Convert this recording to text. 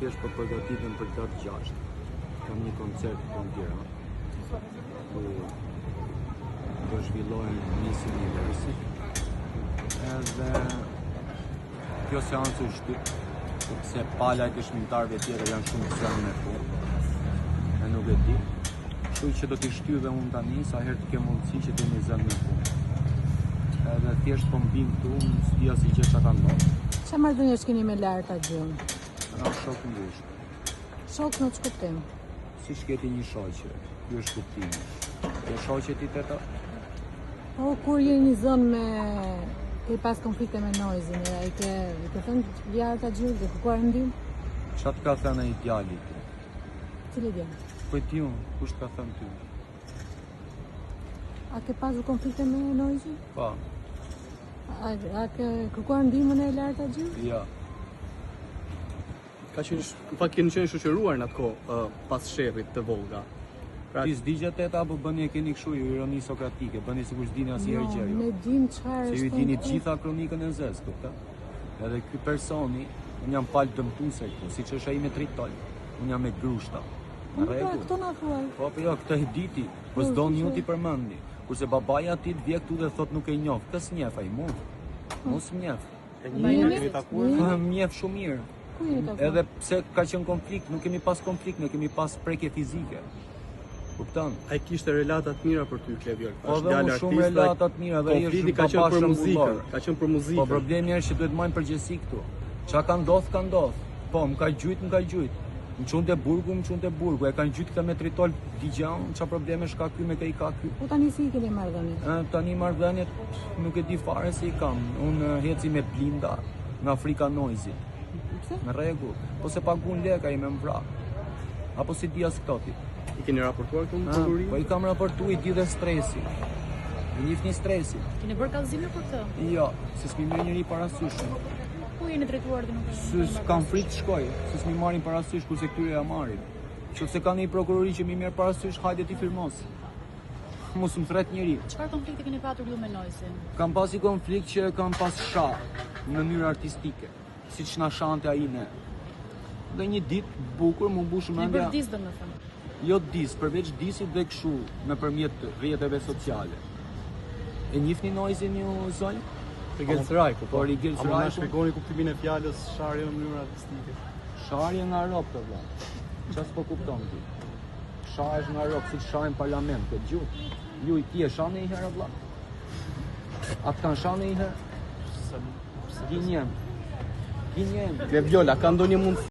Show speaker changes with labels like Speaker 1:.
Speaker 1: thjesht po përgatitem për datë 6. Kam një koncert në Tiranë. Do zhvillohen Miss Universe. Edhe kjo seancë është shtyp, sepse palajt e shmimtarëve tjerë janë shumë të zënë me punë. E nuk e di. Kështu që do t'i shtyve unë tani, sa herë të ke mundësi që t'jemi zënë me punë. Edhe thjesht po mbim këtu, në stia si që ka ndodhur.
Speaker 2: Qa marrëdhënie keni me Larta Gjumë?
Speaker 1: Shok në gushtë.
Speaker 2: Shok në ç'kuptim?
Speaker 1: Si shketi një shoqe, ky është kuptimi. Ke shoqe ti teta?
Speaker 2: Po, kur jeni zënë me... ke pas konflikte me Noizin, i ke thënë Larta Gjumë, ke kërkuar ndim?
Speaker 1: Qa të ka thënë ai djali ti?
Speaker 2: Cili djali?
Speaker 1: Po ti unë, kush ka thënë ty?
Speaker 2: A ke pasur konflikte me Noizin?
Speaker 1: Pa.
Speaker 2: A ke kërkuar ndihmën e Larta Gjumë?
Speaker 1: Ja.
Speaker 3: Keni qenë shoqëruar në atë kohë pas shefit të Volga.
Speaker 1: Ti s'digja teta apo bëni e keni kështu ironi sokratike, bëni sikur s'dini asnjëherë gjë.
Speaker 2: Ne dim çfarë
Speaker 1: Se ju dini gjitha kronikën e zez, kupton? Edhe ky personi, unë jam palë dëmtuese këtu, siç është ai me tritol. Unë jam me grushta. Në rregull.
Speaker 2: Këto na thuaj.
Speaker 1: Po jo, këtë e diti, po s'don ju ti përmendi. Kurse babaja ti vjen këtu dhe thot nuk e njoh. Kës njeh ai mund? Mos mjef. Mjef shumë mirë. Edhe pse ka qenë konflikt, nuk kemi pas konflikt, ne kemi pas prekje fizike. Kupton?
Speaker 3: Ai kishte relata të mira për ty, Kleviol.
Speaker 1: Po dhe unë shumë relata të mira, dhe
Speaker 3: konflikti ka qenë për muzikën, ka qenë për muzikën.
Speaker 1: Po problemi është që duhet marrim përgjegjësi këtu. Çka ka ndodh, ka ndodh. Po, më ka gjujt. Më çunte burgu, e kanë gjujt këtë me tritol digjan, çfarë probleme ka ky me kë ky.
Speaker 2: Po tani si keni marrëdhënie?
Speaker 1: Tani marrëdhëniet nuk e di fare si i kam. Unë heci me blinda nga Afrika Noizi. Në rregull, po se pagun lek ai me mbra. Apo si dia këto ti?
Speaker 3: I keni raportuar këtu në prokurim?
Speaker 1: Po i kam raportuar, i di dhe stresi. I njihni stresi.
Speaker 4: Keni bërë kallëzime për këtë?
Speaker 1: Jo, se s'mi merr njëri parasysh.
Speaker 4: Ku jeni drejtuar dhe nuk e
Speaker 1: di? Kam frikë të shkoj, se s'mi marrin parasysh kurse këtyre ja marrin. Nëse ka një prokurori që mi merr parasysh, hajde ti firmos. Mos më thret njëri.
Speaker 4: Çfarë konflikti keni patur ju me Noizin?
Speaker 1: Kam pasi konflikt që kam pas shah në mënyrë artistike, siç na shante ai ne. Dhe një ditë bukur më mbush mendja.
Speaker 4: Ti dis domethënë.
Speaker 1: Jo dis, përveç disit dhe kështu nëpërmjet rrjeteve sociale. E njihni Noizin ju zon?
Speaker 3: Rigel Srajku, po
Speaker 1: Rigel Srajku.
Speaker 3: A më shpjegoni kuptimin e fjalës sharje në mënyrë artistike?
Speaker 1: Sharje nga rrok të vëlla. Çfarë s'po kupton ti? Sharje nga rrok, siç shahin parlament, të gjuhë. Ju i ti e shani një herë vëlla? A të kanë shani një herë? Gjenjem.
Speaker 3: Kleviola, ka ndonjë mundësi